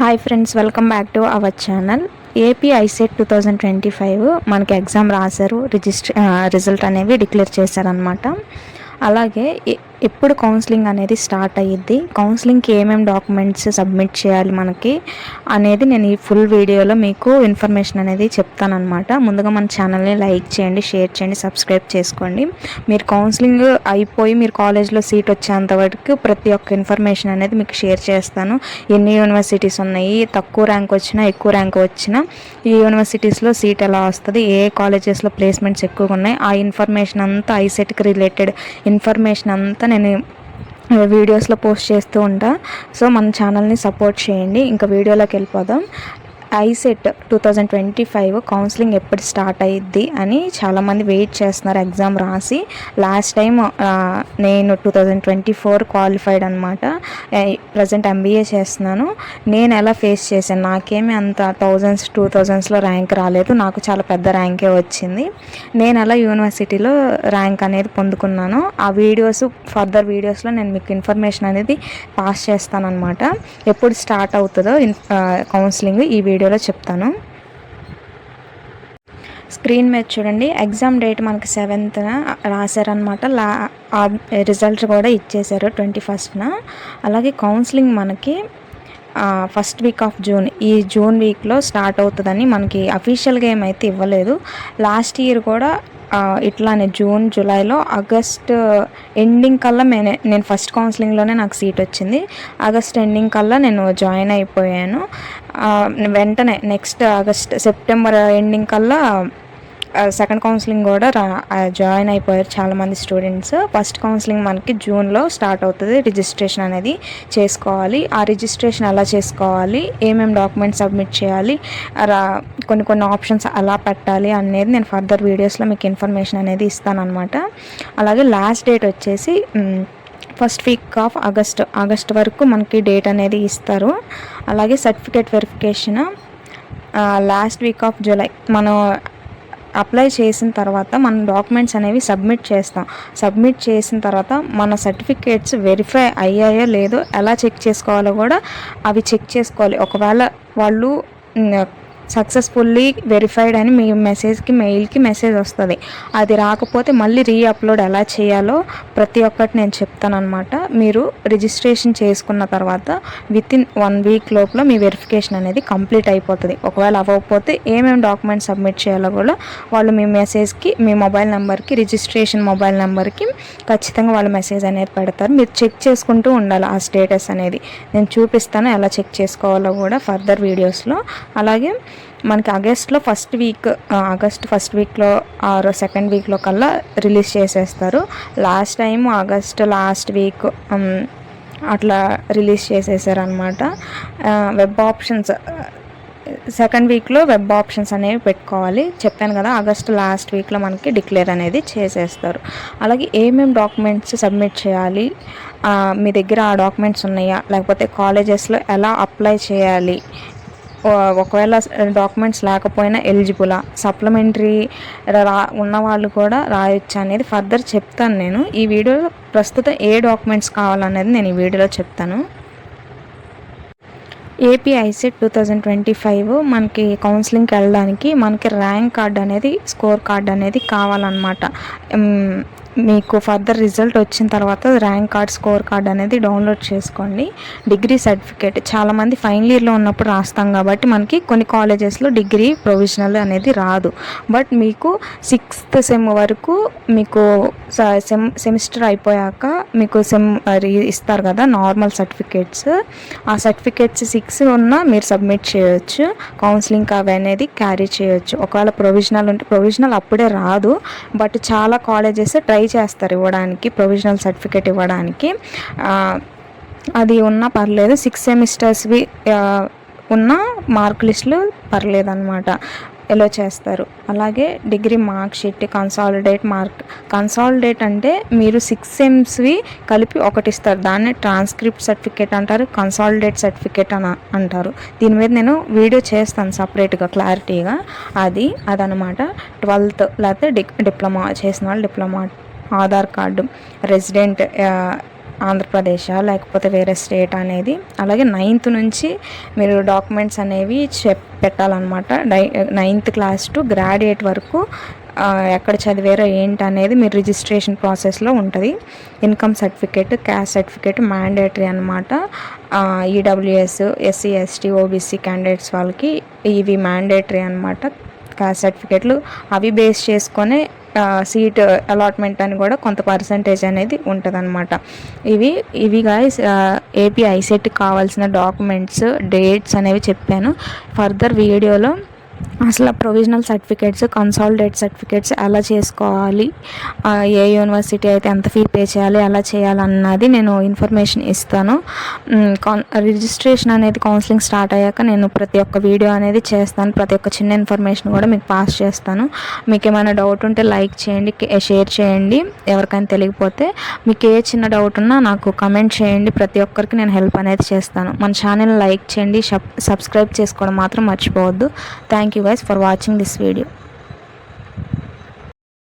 Hi friends, welcome back to our channel. AP ICET 2025 మనకి exam రాశారు. Result అనేవి declare చేశారనమాట. అలాగే ఎప్పుడు కౌన్సిలింగ్ అనేది స్టార్ట్ అయ్యిద్ది, కౌన్సిలింగ్కి ఏమేమి డాక్యుమెంట్స్ సబ్మిట్ చేయాలి మనకి అనేది నేను ఈ ఫుల్ వీడియోలో మీకు ఇన్ఫర్మేషన్ అనేది చెప్తానమాట. ముందుగా మన ఛానల్ని లైక్ చేయండి, షేర్ చేయండి, సబ్స్క్రైబ్ చేసుకోండి. మీరు కౌన్సిలింగ్ అయిపోయి మీరు కాలేజ్లో సీట్ వచ్చేంత వరకు ప్రతి ఒక్క ఇన్ఫర్మేషన్ అనేది మీకు షేర్ చేస్తాను. ఎన్ని యూనివర్సిటీస్ ఉన్నాయి, తక్కువ ర్యాంక్ వచ్చినా ఎక్కువ ర్యాంక్ వచ్చినా ఈ యూనివర్సిటీస్లో సీట్ ఎలా వస్తుంది, ఏ కాలేజెస్లో ప్లేస్మెంట్స్ ఎక్కువగా ఉన్నాయి, ఆ ఇన్ఫర్మేషన్ అంతా ఐసెట్కి రిలేటెడ్ ఇన్ఫర్మేషన్ అంతా నేను వీడియోస్లో పోస్ట్ చేస్తూ ఉంటా. సో మన ఛానల్ని సపోర్ట్ చేయండి. ఇంకా వీడియోలోకి వెళ్ళిపోదాం. ఐసెట్ 2025 కౌన్సిలింగ్ ఎప్పుడు స్టార్ట్ అయ్యిద్ది అని చాలామంది వెయిట్ చేస్తున్నారు. ఎగ్జామ్ రాసి లాస్ట్ టైం నేను 2024 క్వాలిఫైడ్ అనమాట. ప్రజెంట్ ఎంబీఏ చేస్తున్నాను. నేను ఎలా ఫేస్ చేశాను, నాకేమీ అంత 1000s 2000sలో ర్యాంక్ రాలేదు, నాకు చాలా పెద్ద ర్యాంకే వచ్చింది. నేను ఎలా యూనివర్సిటీలో ర్యాంక్ అనేది పొందుకున్నానో ఆ వీడియోస్, ఫర్దర్ వీడియోస్లో నేను మీకు ఇన్ఫర్మేషన్ అనేది పాస్ చేస్తానన్నమాట. ఎప్పుడు స్టార్ట్ అవుతుందో కౌన్సిలింగ్ ఈ వీడియోలో చెప్తాను. స్క్రీన్ మీద చూడండి, ఎగ్జామ్ డేట్ మనకి 7th రాశారనమాట. రిజల్ట్స్ కూడా ఇచ్చేశారు 21st. అలాగే కౌన్సిలింగ్ మనకి ఫస్ట్ వీక్ ఆఫ్ జూన్, ఈ జూన్ వీక్లో స్టార్ట్ అవుతుందని మనకి అఫీషియల్గా ఏమైతే ఇవ్వలేదు. లాస్ట్ ఇయర్ కూడా ఇట్లానే జూన్ జూలైలో ఆగస్ట్ ఎండింగ్ కల్లా నేను ఫస్ట్ కౌన్సిలింగ్లోనే నాకు సీట్ వచ్చింది. ఆగస్ట్ ఎండింగ్ కల్లా నేను జాయిన్ అయిపోయాను. వెంటనే నెక్స్ట్ సెప్టెంబర్ ఎండింగ్ కల్లా సెకండ్ కౌన్సిలింగ్ కూడా జాయిన్ అయిపోయారు చాలామంది స్టూడెంట్స్. ఫస్ట్ కౌన్సిలింగ్ మనకి జూన్లో స్టార్ట్ అవుతుంది. రిజిస్ట్రేషన్ అనేది చేసుకోవాలి. ఆ రిజిస్ట్రేషన్ ఎలా చేసుకోవాలి, ఏమేమి డాక్యుమెంట్స్ సబ్మిట్ చేయాలి, కొన్ని ఆప్షన్స్ ఎలా పెట్టాలి అనేది నేను ఫర్దర్ వీడియోస్లో మీకు ఇన్ఫర్మేషన్ అనేది ఇస్తానన్నమాట. అలాగే లాస్ట్ డేట్ వచ్చేసి ఫస్ట్ వీక్ ఆఫ్ ఆగస్ట్ వరకు మనకి డేట్ అనేది ఇస్తారు. అలాగే certificate verification last week off July. మనం అప్లై చేసిన తర్వాత మన డాక్యుమెంట్స్ అనేవి సబ్మిట్ చేస్తాం. సబ్మిట్ చేసిన తర్వాత మన సర్టిఫికేట్స్ వెరిఫై అయ్యాయో లేదో ఎలా చెక్ చేసుకోవాలో కూడా అవి చెక్ చేసుకోవాలి. ఒకవేళ వాళ్ళు సక్సెస్ఫుల్లీ వెరిఫైడ్ అని మీ మెయిల్కి మెసేజ్ వస్తుంది. అది రాకపోతే మళ్ళీ అప్లోడ్ ఎలా చేయాలో ప్రతి ఒక్కటి నేను చెప్తానమాట. మీరు రిజిస్ట్రేషన్ చేసుకున్న తర్వాత వితిన్ 1 వీక్ లోపల మీ వెరిఫికేషన్ అనేది కంప్లీట్ అయిపోతుంది. ఒకవేళ అవ్వకపోతే ఏమేమి డాక్యుమెంట్స్ సబ్మిట్ చేయాలో కూడా వాళ్ళు మీ మెసేజ్కి, మీ మొబైల్ నెంబర్కి, రిజిస్ట్రేషన్ మొబైల్ నెంబర్కి ఖచ్చితంగా వాళ్ళు మెసేజ్ అనేది పెడతారు. మీరు చెక్ చేసుకుంటూ ఉండాలి ఆ స్టేటస్ అనేది. నేను చూపిస్తాను ఎలా చెక్ చేసుకోవాలో కూడా ఫర్దర్ వీడియోస్లో. అలాగే మనకి ఆగస్ట్ ఫస్ట్ వీక్లో ఆర్ సెకండ్ వీక్లో కల్లా రిలీజ్ చేసేస్తారు. Last time August last week అట్లా రిలీజ్ చేసేసారు అనమాట. వెబ్ ఆప్షన్స్ సెకండ్ వీక్లో వెబ్ ఆప్షన్స్ అనేవి పెట్టుకోవాలి. చెప్పాను కదా, ఆగస్ట్ లాస్ట్ వీక్లో మనకి డిక్లేర్ అనేది చేసేస్తారు. అలాగే ఏమేమి డాక్యుమెంట్స్ సబ్మిట్ చేయాలి, మీ దగ్గర ఆ డాక్యుమెంట్స్ ఉన్నాయా, లేకపోతే కాలేజెస్లో ఎలా అప్లై చేయాలి, ఒకవేళ డాక్యుమెంట్స్ లేకపోయినా ఎలిజిబులా, సప్లిమెంటరీ ఉన్న వాళ్ళు కూడా రాయొచ్చు అనేది ఫర్దర్ చెప్తాను నేను ఈ వీడియోలో. ప్రస్తుతం ఏ డాక్యుమెంట్స్ కావాలనేది నేను ఈ వీడియోలో చెప్తాను. ఏపీ ఐసెట్ 2025 మనకి కౌన్సిలింగ్కి వెళ్ళడానికి మనకి ర్యాంక్ కార్డ్ అనేది, స్కోర్ కార్డ్ అనేది కావాలన్నమాట. మీకు ఫర్దర్ రిజల్ట్ వచ్చిన తర్వాత ర్యాంక్ కార్డ్, స్కోర్ కార్డ్ అనేది డౌన్లోడ్ చేసుకోండి. డిగ్రీ సర్టిఫికేట్ చాలామంది ఫైనల్ ఇయర్లో ఉన్నప్పుడు రాస్తాం కాబట్టి మనకి కొన్ని కాలేజెస్లో డిగ్రీ ప్రొవిజనల్ అనేది రాదు. బట్ మీకు 6th సెమ్ వరకు మీకు సెమిస్టర్ అయిపోయాక మీకు ఇస్తారు కదా నార్మల్ సర్టిఫికేట్స్. ఆ సర్టిఫికేట్స్ 6 ఉన్నా మీరు సబ్మిట్ చేయొచ్చు. కౌన్సిలింగ్ అవి అనేది క్యారీ చేయొచ్చు. ఒకవేళ ప్రొవిజనల్ ఉంటే, ప్రొవిజనల్ అప్పుడే రాదు బట్ చాలా కాలేజెస్ ట్రై చేస్తారు ఇవ్వడానికి, ప్రొవిజనల్ సర్టిఫికేట్ ఇవ్వడానికి. అది ఉన్నా పర్లేదు. 6 సెమిస్టర్స్వి ఉన్న మార్క్ లిస్టులు పర్లేదు అనమాట, ఎలో చేస్తారు. అలాగే డిగ్రీ మార్క్ షీట్, కన్సాలిడేట్ అంటే మీరు 6 సెమ్స్వి కలిపి ఒకటి ఇస్తారు. దాన్ని ట్రాన్స్క్రిప్ట్ సర్టిఫికేట్ అంటారు, కన్సాలిడేట్ సర్టిఫికేట్ అని అంటారు. దీని మీద నేను వీడియో చేస్తాను సపరేట్గా క్లారిటీగా. అదనమాట. 12th లేకపోతే డిప్లొమా చేసిన వాళ్ళు diploma, Aadhaar card, resident Andhra Pradesh లేకపోతే వేరే స్టేట్ అనేది. అలాగే 9th నుంచి మీరు డాక్యుమెంట్స్ అనేవి పెట్టాలన్నమాట. 9th క్లాస్ టు గ్రాడ్యుయేట్ వరకు ఎక్కడ చదివారో ఏంటి అనేది మీరు రిజిస్ట్రేషన్ ప్రాసెస్లో ఉంటుంది. Income certificate, caste certificate mandatory అనమాట. EWS, SC, ST, OBC candidates వాళ్ళకి ఇవి మ్యాండేటరీ అనమాట. క్యాస్ట్ సర్టిఫికేట్లు అవి బేస్ చేసుకొని సీట్ అలాట్మెంట్ అని కూడా కొంత పర్సంటేజ్ అనేది ఉంటుందన్నమాట. ఇవి గాయస్ ఏపీ ఐసెట్కి కావాల్సిన డాక్యుమెంట్స్, డేట్స్ అనేవి చెప్పాను. ఫర్దర్ వీడియోలో అసలు ప్రొవిజనల్ సర్టిఫికేట్స్, కన్సాలిడేట్ సర్టిఫికేట్స్ ఎలా చేసుకోవాలి, ఏ యూనివర్సిటీ అయితే ఎంత ఫీ పే చేయాలి, ఎలా చేయాలన్నది నేను ఇన్ఫర్మేషన్ ఇస్తాను. రిజిస్ట్రేషన్ అనేది కౌన్సిలింగ్ స్టార్ట్ అయ్యాక నేను ప్రతి ఒక్క వీడియో అనేది చేస్తాను. ప్రతి ఒక్క చిన్న ఇన్ఫర్మేషన్ కూడా మీకు పాస్ చేస్తాను. మీకు ఏమైనా డౌట్ ఉంటే లైక్ చేయండి, షేర్ చేయండి. ఎవరికైనా తెలియకపోతే మీకు ఏ చిన్న డౌట్ ఉన్నా నాకు కమెంట్ చేయండి. ప్రతి ఒక్కరికి నేను హెల్ప్ అనేది చేస్తాను. మన ఛానల్ లైక్ చేయండి, సబ్స్క్రైబ్ చేసుకోవడం మాత్రం మర్చిపోవద్దు. Thank you guys for watching this video.